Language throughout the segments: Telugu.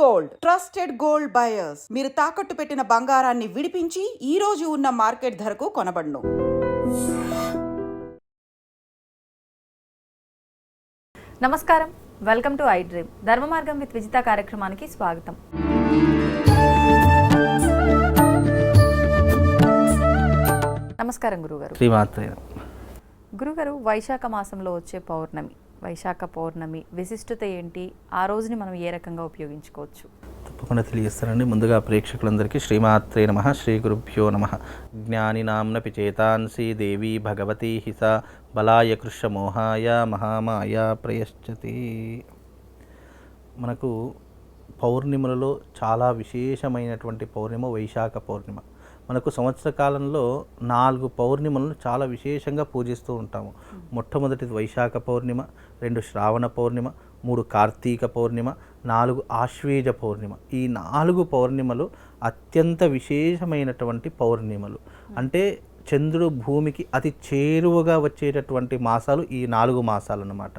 Gold trusted gold buyers. మీరు తాకట్టు పెట్టిన బంగారాన్ని విడిపించి ఈ రోజు ఉన్న మార్కెట్ ధరకు కొనబడును. నమస్కారం, వెల్కమ్ టు ఐ డ్రీమ్. ధర్మ మార్గం విత్ విజిత కార్యక్రమానికి స్వాగతం. నమస్కారం గురుగారు. గురుగారు, వైశాఖ మాసంలో వచ్చే పౌర్ణమి, వైశాఖ పౌర్ణమి విశిష్టత ఏంటి? ఆ రోజుని మనం ఏ రకంగా ఉపయోగించుకోవచ్చు? తప్పకుండా తెలియజేస్తానండి. ముందుగా ప్రేక్షకులందరికీ శ్రీమాత్రే నమః, శ్రీ గురుభ్యో నమః. జ్ఞానినాంనపి చేతాంసి దేవీ భగవతి హిస బలాయ కృష్ణమోహాయ మహామాయ ప్రయశ్చతి. మనకు పౌర్ణిమలలో చాలా విశేషమైనటువంటి పౌర్ణిమ వైశాఖ పౌర్ణిమ. మనకు సంవత్సర కాలంలో 4 పౌర్ణిమలను చాలా విశేషంగా పూజిస్తూ ఉంటాము. మొట్టమొదటిది వైశాఖ పౌర్ణిమ, 2 శ్రావణ పౌర్ణిమ, 3 కార్తీక పౌర్ణిమ, 4 ఆశ్వేజ పౌర్ణిమ. ఈ 4 పౌర్ణిమలు అత్యంత విశేషమైనటువంటి పౌర్ణిమలు. అంటే చంద్రుడు భూమికి అతి చేరువగా వచ్చేటటువంటి మాసాలు ఈ 4 మాసాలు అన్నమాట.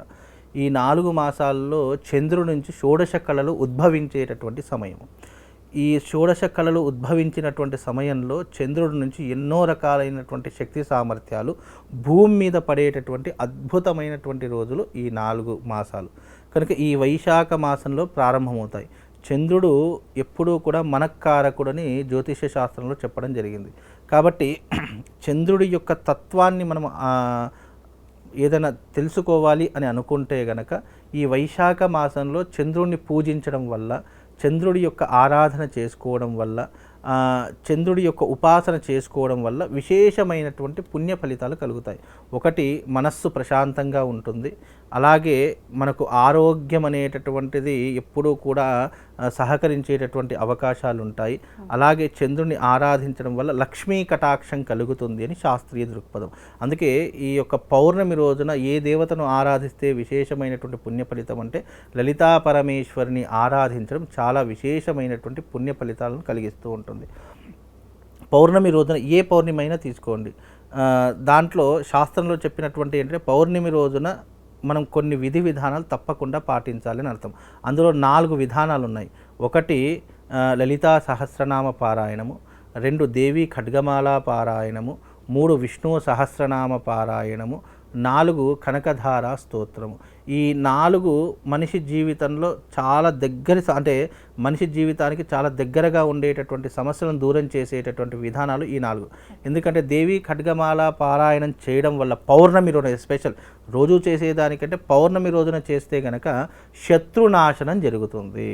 ఈ 4 మాసాల్లో చంద్రుడి నుంచి షోడశ కళలు ఉద్భవించేటటువంటి సమయము. ఈ షోడశ కళలు ఉద్భవించినటువంటి సమయంలో చంద్రుడి నుంచి ఎన్నో రకాలైనటువంటి శక్తి సామర్థ్యాలు భూమి మీద పడేటటువంటి అద్భుతమైనటువంటి రోజులు ఈ 4 మాసాలు. కనుక ఈ వైశాఖ మాసంలో ప్రారంభమవుతాయి. చంద్రుడు ఎప్పుడూ కూడా మనక్కారకుడని జ్యోతిష శాస్త్రంలో చెప్పడం జరిగింది. కాబట్టి చంద్రుడి యొక్క తత్వాన్ని మనం ఏదైనా తెలుసుకోవాలి అని అనుకుంటే గనక ఈ వైశాఖ మాసంలో చంద్రుడిని పూజించడం వల్ల, చంద్రుడి యొక్క ఆరాధన చేసుకోవడం వల్ల, చంద్రుడి యొక్క ఉపాసన చేసుకోవడం వల్ల విశేషమైనటువంటి పుణ్య ఫలితాలు కలుగుతాయి. ఒకటి, మనస్సు ప్రశాంతంగా ఉంటుంది. అలాగే మనకు ఆరోగ్యం అనేటటువంటిది ఎప్పుడూ కూడా సహకరించేటటువంటి అవకాశాలు ఉంటాయి. అలాగే చంద్రుని ఆరాధించడం వల్ల లక్ష్మీ కటాక్షం కలుగుతుంది అని శాస్త్రీయ దృక్పథం. అందుకే ఈ యొక్క పౌర్ణమి రోజున ఏ దేవతను ఆరాధిస్తే విశేషమైనటువంటి పుణ్య ఫలితం అంటే లలితా పరమేశ్వరిని ఆరాధించడం చాలా విశేషమైనటువంటి పుణ్య ఫలితాలను కలిగిస్తూ ఉంటుంది. పౌర్ణమి రోజున ఏ పౌర్ణమి అయినా తీసుకోండి, దాంట్లో శాస్త్రంలో చెప్పినటువంటి ఏంటంటే పౌర్ణమి రోజున మనం కొన్ని విధి విధానాలు తప్పకుండా పాటించాలని అర్థం. అందులో 4 విధానాలు ఉన్నాయి. ఒకటి లలితా సహస్రనామ పారాయణము, 2 దేవీ ఖడ్గమాల పారాయణము, 3 విష్ణు సహస్రనామ పారాయణము, 4 కనకధార స్తోత్రము. ఈ 4 మనిషి జీవితంలో చాలా అంటే మనిషి జీవితానికి చాలా దగ్గరగా ఉండేటటువంటి సమస్యలను దూరం చేసేటటువంటి విధానాలు ఈ 4. ఎందుకంటే దేవి ఖడ్గమాల పారాయణం చేయడం వల్ల పౌర్ణమి రోజున స్పెషల్, రోజు చేసేదానికంటే పౌర్ణమి రోజున చేస్తే గనక శత్రునాశనం జరుగుతుంది.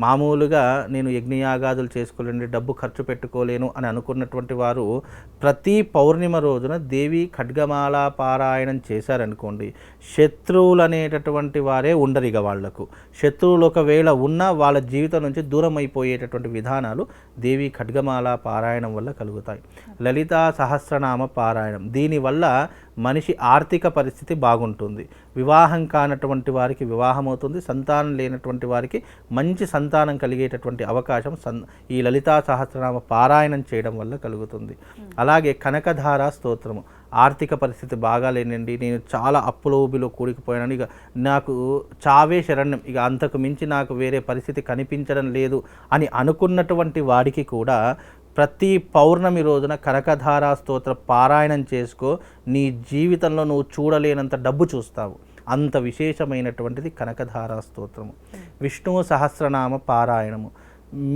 మామూలుగా నేను యజ్ఞయాగాదులు చేసుకోలేను, డబ్బు ఖర్చు పెట్టుకోలేను అని అనుకున్నటువంటి వారు ప్రతి పౌర్ణిమ రోజున దేవి ఖడ్గమాల పారాయణం చేశారనుకోండి, శత్రువులు అనేటటువంటి వారే ఉండరు. ఇక వాళ్లకు శత్రువులు ఒకవేళ ఉన్నా వాళ్ళ జీవితం నుంచి దూరం అయిపోయేటటువంటి విధానాలు దేవి ఖడ్గమాల పారాయణం వల్ల కలుగుతాయి. లలితా సహస్రనామ పారాయణం, దీనివల్ల మనిషి ఆర్థిక పరిస్థితి బాగుంటుంది. వివాహం కానటువంటి వారికి వివాహం అవుతుంది. సంతానం లేనటువంటి వారికి మంచి సంతానం కలిగేటటువంటి అవకాశం ఈ లలితా సహస్రనామ పారాయణం చేయడం వల్ల కలుగుతుంది. అలాగే కనకధార స్తోత్రము, ఆర్థిక పరిస్థితి బాగాలేనండి, నేను చాలా అప్పుల ఊబిలో కూడికిపోయాను, ఇక నాకు చావే శరణ్యం, ఇక అంతకు మించి నాకు వేరే పరిస్థితి కనిపించడం లేదు అని అనుకున్నటువంటి వాడికి కూడా ప్రతి పౌర్ణమి రోజున కనకధార స్తోత్ర పారాయణం చేసుకో, నీ జీవితంలో నువ్వు చూడలేనంత డబ్బు చూస్తావు. అంత విశేషమైనటువంటిది కనకధార స్తోత్రము. విష్ణు సహస్రనామ పారాయణము,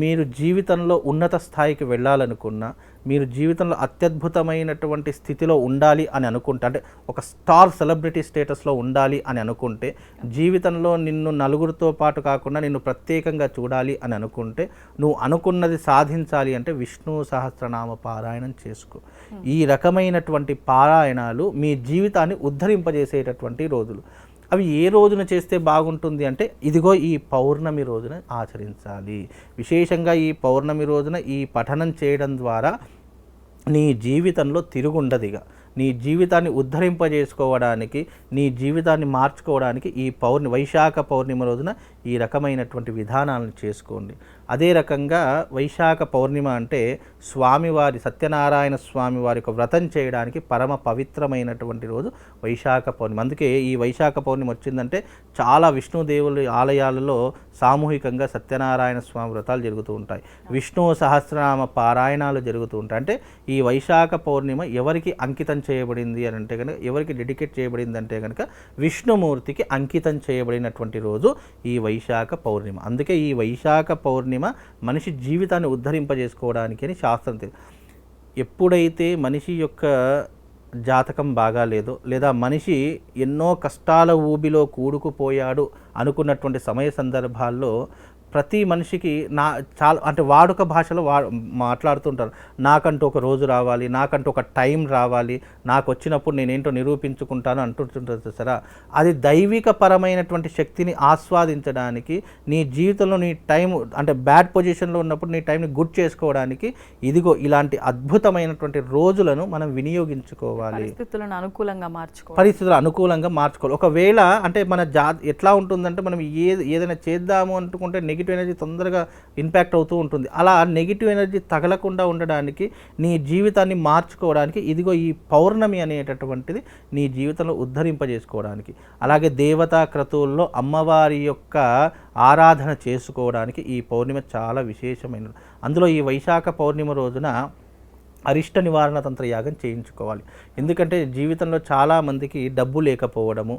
మీరు జీవితంలో ఉన్నత స్థాయికి వెళ్ళాలనుకున్నా, మీరు జీవితంలో అత్యద్భుతమైనటువంటి స్థితిలో ఉండాలి అని అనుకుంటే, అంటే ఒక స్టార్ సెలబ్రిటీ స్టేటస్లో ఉండాలి అని అనుకుంటే, జీవితంలో నిన్ను నలుగురితో పాటు కాకుండా నిన్ను ప్రత్యేకంగా చూడాలి అని అనుకుంటే, నువ్వు అనుకున్నది సాధించాలి అంటే విష్ణు సహస్రనామ పారాయణం చేసుకో. ఈ రకమైనటువంటి పారాయణాలు మీ జీవితాన్ని ఉద్ధరింపజేసేటటువంటి రోజులు. అవి ఏ రోజున చేస్తే బాగుంటుంది అంటే ఇదిగో ఈ పౌర్ణమి రోజున ఆచరించాలి. విశేషంగా ఈ పౌర్ణమి రోజున ఈ పఠనం చేయడం ద్వారా నీ జీవితంలో తిరుగుండదిగా. నీ జీవితాన్ని ఉద్ధరింపజేసుకోవడానికి, నీ జీవితాన్ని మార్చుకోవడానికి ఈ వైశాఖ పౌర్ణిమ రోజున ఈ రకమైనటువంటి విధానాలను చేసుకోండి. అదే రకంగా వైశాఖ పౌర్ణిమ అంటే స్వామివారి సత్యనారాయణ స్వామి వారి యొక్క వ్రతం చేయడానికి పరమ పవిత్రమైనటువంటి రోజు వైశాఖ పౌర్ణిమ. అందుకే ఈ వైశాఖ పౌర్ణిమ వచ్చిందంటే చాలా విష్ణుదేవుల ఆలయాలలో సామూహికంగా సత్యనారాయణ స్వామి వ్రతాలు జరుగుతూ ఉంటాయి, విష్ణు సహస్రనామ పారాయణాలు జరుగుతూ ఉంటాయి. అంటే ఈ వైశాఖ పౌర్ణిమ ఎవరికి అంకితం చేయబడింది అని అంటే కనుక, ఎవరికి డెడికేట్ చేయబడింది అంటే కనుక విష్ణుమూర్తికి అంకితం చేయబడినటువంటి రోజు ఈ వైశాఖ పౌర్ణిమ. అందుకే ఈ వైశాఖ పౌర్ణిమ మనిషి జీవితాన్ని ఉద్ధరింపజేసుకోవడానికి అని శాస్త్రం. ఎప్పుడైతే మనిషి యొక్క జాతకం బాగాలేదో, లేదా మనిషి ఎన్నో కష్టాల ఊబిలో కూడుకుపోయాడు అనుకున్నటువంటి సమయ సందర్భాల్లో ప్రతి మనిషికి చాలా అంటే వాడుక భాషలో మాట్లాడుతుంటారు, నాకంటూ ఒక రోజు రావాలి, నాకంటూ ఒక టైం రావాలి, నాకు వచ్చినప్పుడు నేనేంటో నిరూపించుకుంటాను అంటుంటారు సరే. అది దైవిక పరమైనటువంటి శక్తిని ఆస్వాదించడానికి, నీ జీవితంలో నీ టైం అంటే బ్యాడ్ పొజిషన్లో ఉన్నప్పుడు నీ టైంని గుడ్ చేసుకోవడానికి ఇదిగో ఇలాంటి అద్భుతమైనటువంటి రోజులను మనం వినియోగించుకోవాలి, పరిస్థితులను అనుకూలంగా మార్చుకోవాలి. ఒకవేళ అంటే మన ఎట్లా ఉంటుందంటే మనం ఏదైనా చేద్దాము అనుకుంటే నెగిటివ్ ఎనర్జీ తొందరగా ఇంపాక్ట్ అవుతూ ఉంటుంది. అలా నెగిటివ్ ఎనర్జీ తగలకుండా ఉండడానికి, నీ జీవితాన్ని మార్చుకోవడానికి ఇదిగో ఈ పౌర్ణమి అనేటటువంటిది నీ జీవితంలో ఉద్ధరింపజేసుకోవడానికి, అలాగే దేవతా క్రతువుల్లో అమ్మవారి యొక్క ఆరాధన చేసుకోవడానికి ఈ పౌర్ణిమ చాలా విశేషమైనది. అందులో ఈ వైశాఖ పౌర్ణిమ రోజున అరిష్ట నివారణ తంత్ర యాగం చేయించుకోవాలి. ఎందుకంటే జీవితంలో చాలామందికి డబ్బు లేకపోవడము,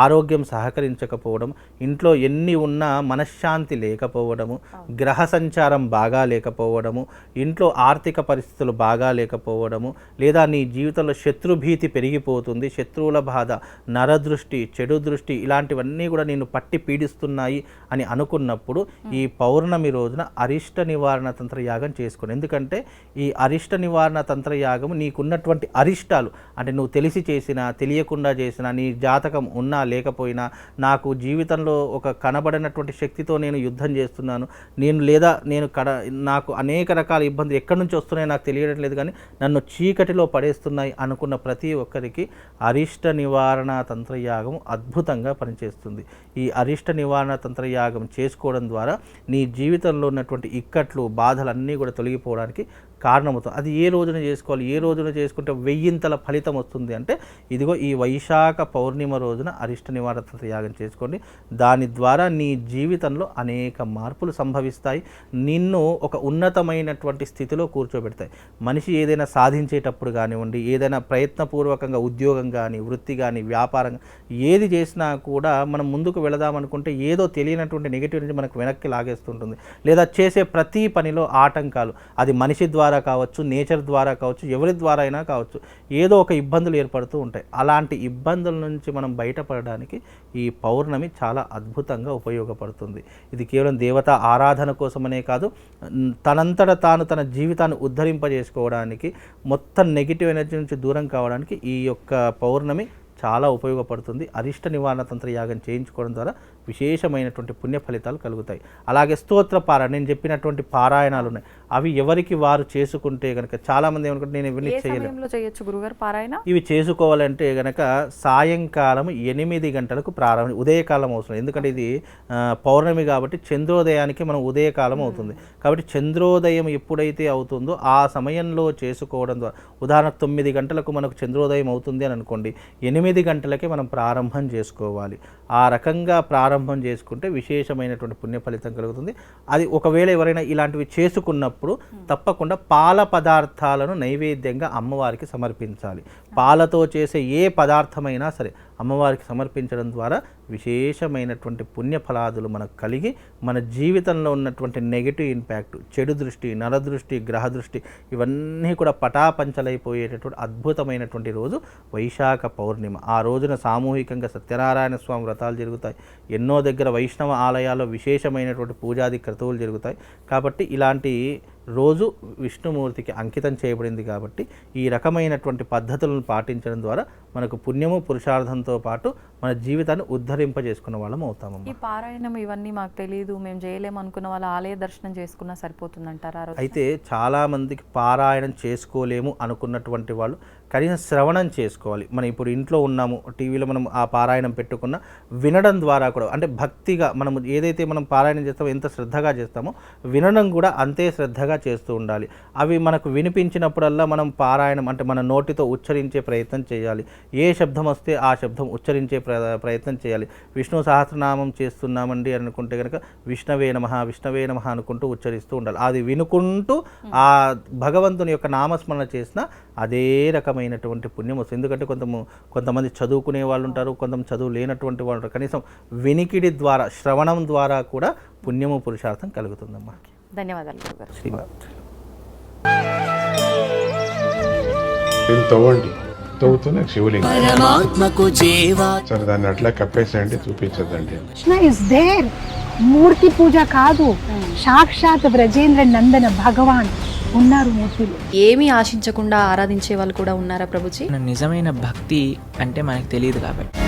ఆరోగ్యం సహకరించకపోవడం, ఇంట్లో ఎన్ని ఉన్నా మనశ్శాంతి లేకపోవడము, గ్రహ సంచారం బాగా లేకపోవడము, ఇంట్లో ఆర్థిక పరిస్థితులు బాగా లేకపోవడము, లేదా నీ జీవితంలో శత్రుభీతి పెరిగిపోతుంది, శత్రువుల బాధ, నరదృష్టి, చెడు దృష్టి ఇలాంటివన్నీ కూడా నిన్ను పట్టి పీడిస్తున్నాయి అని అనుకున్నప్పుడు ఈ పౌర్ణమి రోజున అరిష్ట నివారణ తంత్ర యాగం చేసుకోండి. ఎందుకంటే ఈ అరిష్ట నివారణ తంత్రయాగము నీకున్నటువంటి అరిష్టాలు అంటే నువ్వు తెలిసి చేసినా తెలియకుండా చేసినా, నీ జాతకం ఉన్నా లేకపోయినా, నాకు జీవితంలో ఒక కనబడినటువంటి శక్తితో నేను యుద్ధం చేస్తున్నాను, నాకు అనేక రకాల ఇబ్బందులు ఎక్కడి నుంచి వస్తున్నాయో నాకు తెలియడం లేదు కానీ నన్ను చీకటిలో పడేస్తున్నాయి అనుకున్న ప్రతి ఒక్కరికి అరిష్ట నివారణ తంత్రయాగం అద్భుతంగా పనిచేస్తుంది. ఈ అరిష్ట నివారణ తంత్రయాగం చేసుకోవడం ద్వారా నీ జీవితంలో ఉన్నటువంటి ఇక్కట్లు, బాధలన్నీ కూడా తొలగిపోవడానికి కారణమవుతుంది. అది ఏ రోజున చేసుకోవాలి, ఏ రోజున చేసుకుంటే 1000ల ఫలితం వస్తుంది అంటే ఇదిగో ఈ వైశాఖ పౌర్ణిమ రోజున అరిష్ట నివారణ తంత్ర యాగం చేసుకోండి. దాని ద్వారా నీ జీవితంలో అనేక మార్పులు సంభవిస్తాయి, నిన్ను ఒక ఉన్నతమైనటువంటి స్థితిలో కూర్చోబెడతాయి. మనిషి ఏదైనా సాధించేటప్పుడు కానివ్వండి, ఏదైనా ప్రయత్నపూర్వకంగా ఉద్యోగం కానీ, వృత్తి కానీ, వ్యాపారం ఏది చేసినా కూడా మనం ముందుకు వెళదామనుకుంటే ఏదో తెలియనటువంటి నెగిటివ్ నుంచి మనకు వెనక్కి లాగేస్తుంటుంది, లేదా చేసే ప్రతి పనిలో ఆటంకాలు, అది మనిషి ద్వారా కావచ్చు, నేచర్ ద్వారా కావచ్చు, ఎవరి ద్వారా అయినా కావచ్చు, ఏదో ఒక ఇబ్బందులు ఏర్పడుతూ ఉంటాయి. అలాంటి ఇబ్బందుల నుంచి మనం బయటపడడానికి ఈ పౌర్ణమి చాలా అద్భుతంగా ఉపయోగపడుతుంది. ఇది కేవలం దేవతా ఆరాధన కోసమనే కాదు, తనంతట తాను తన జీవితాన్ని ఉద్ధరింపజేసుకోవడానికి, మొత్తం నెగిటివ్ ఎనర్జీ నుంచి దూరం కావడానికి ఈ యొక్క పౌర్ణమి చాలా ఉపయోగపడుతుంది. అరిష్ట నివారణ తంత్ర యాగం చేయించుకోవడం ద్వారా విశేషమైనటువంటి పుణ్య ఫలితాలు కలుగుతాయి. అలాగే స్తోత్ర పారాయణ, నేను చెప్పినటువంటి పారాయణాలు ఉన్నాయి, అవి ఎవరికి వారు చేసుకుంటే కనుక, చాలామంది ఏమనుకుంటే నేను ఇవన్నీ చేయలేను, ఇవి చేసుకోవాలంటే కనుక సాయంకాలం 8 గంటలకు ప్రారంభం, ఉదయకాలం అవసరం. ఎందుకంటే ఇది పౌర్ణమి కాబట్టి చంద్రోదయానికి మనం ఉదయకాలం అవుతుంది కాబట్టి చంద్రోదయం ఎప్పుడైతే అవుతుందో ఆ సమయంలో చేసుకోవడం ద్వారా, ఉదాహరణ 9 గంటలకు మనకు చంద్రోదయం అవుతుంది అని అనుకోండి, 8 గంటలకే మనం ప్రారంభం చేసుకోవాలి. ఆ రకంగా ప్రారంభం చేసుకుంటే విశేషమైనటువంటి పుణ్య ఫలితం కలుగుతుంది. అది ఒకవేళ ఎవరైనా ఇలాంటివి చేసుకున్నప్పుడు తప్పకుండా పాల పదార్థాలను నైవేద్యంగా అమ్మవారికి సమర్పించాలి. పాలతో చేసే ఏ పదార్థమైనా సరే అమ్మవారికి సమర్పించడం ద్వారా విశేషమైనటువంటి పుణ్యఫలాదులు మనకు కలిగి మన జీవితంలో ఉన్నటువంటి నెగిటివ్ ఇంపాక్ట్, చెడు దృష్టి, నరదృష్టి, గ్రహ దృష్టి ఇవన్నీ కూడా పటాపంచలైపోయేటటువంటి అద్భుతమైనటువంటి రోజు వైశాఖ పౌర్ణిమ. ఆ రోజున సామూహికంగా సత్యనారాయణ స్వామి వ్రతాలు జరుగుతాయి. ఎన్నో దగ్గర వైష్ణవ ఆలయాల్లో విశేషమైనటువంటి పూజాది క్రతువులు జరుగుతాయి. కాబట్టి ఇలాంటి రోజు విష్ణుమూర్తికి అంకితం చేయబడింది కాబట్టి ఈ రకమైనటువంటి పద్ధతులను పాటించడం ద్వారా మనకు పుణ్యము పురుషార్థంతో పాటు మన జీవితాన్ని ఉద్ధరింపజేసుకున్న వాళ్ళం అవుతామమ్మా. ఈ పారాయణం ఇవన్నీ మాకు తెలియదు, మేము చేయలేము అనుకున్న వాళ్ళ ఆలయ దర్శనం చేసుకున్నా సరిపోతుందంటారా? అయితే చాలామందికి పారాయణం చేసుకోలేము అనుకున్నటువంటి వాళ్ళు కనీసం శ్రవణం చేసుకోవాలి. మనం ఇప్పుడు ఇంట్లో ఉన్నాము, టీవీలో మనం ఆ పారాయణం పెట్టుకున్న వినడం ద్వారా కూడా, అంటే భక్తిగా మనం ఏదైతే మనం పారాయణం చేస్తామో ఎంత శ్రద్ధగా చేస్తామో వినడం కూడా అంతే శ్రద్ధగా చేస్తూ ఉండాలి. అవి మనకు వినిపించినప్పుడల్లా మనం పారాయణం అంటే మన నోటితో ఉచ్చరించే ప్రయత్నం చేయాలి. ఏ శబ్దం వస్తే ఆ శబ్దం ఉచ్చరించే ప్రయత్నం చేయాలి. విష్ణు సహస్రనామం చేస్తున్నామండి అనుకుంటే కనుక విష్ణవే నమః విష్ణవే నమః అనుకుంటూ ఉచ్చరిస్తూ ఉండాలి. అది వినుకుంటూ ఆ భగవంతుని యొక్క నామస్మరణ చేసినా అదే రకమైనటువంటి పుణ్యం వస్తుంది. ఎందుకంటే కొంతమంది చదువుకునే వాళ్ళు ఉంటారు, కొంతమంది చదువు లేనటువంటి వాళ్ళు ఉంటారు. కనీసం వినికిడి ద్వారా, శ్రవణం ద్వారా కూడా పుణ్యము పురుషార్థం కలుగుతుందమ్మా. ధన్యవాదాలు గురుగారు. శ్రీమాత్. తవ్వుతున్న శివలింగం సరే దాన్ని అట్లా కప్పేసేయండి, చూపించదండి. Krishna is there. మూర్తి పూజ కాదు, సాక్షాత్ బ్రజేంద్ర నందన భగవాన్ ఉన్నారు మూర్తిలో. ఏమీ ఆశించకుండా ఆరాధించే వాళ్ళు కూడా ఉన్నారా ప్రభుజీ? నిజమైన భక్తి అంటే మనకు తెలియదు కాబట్టి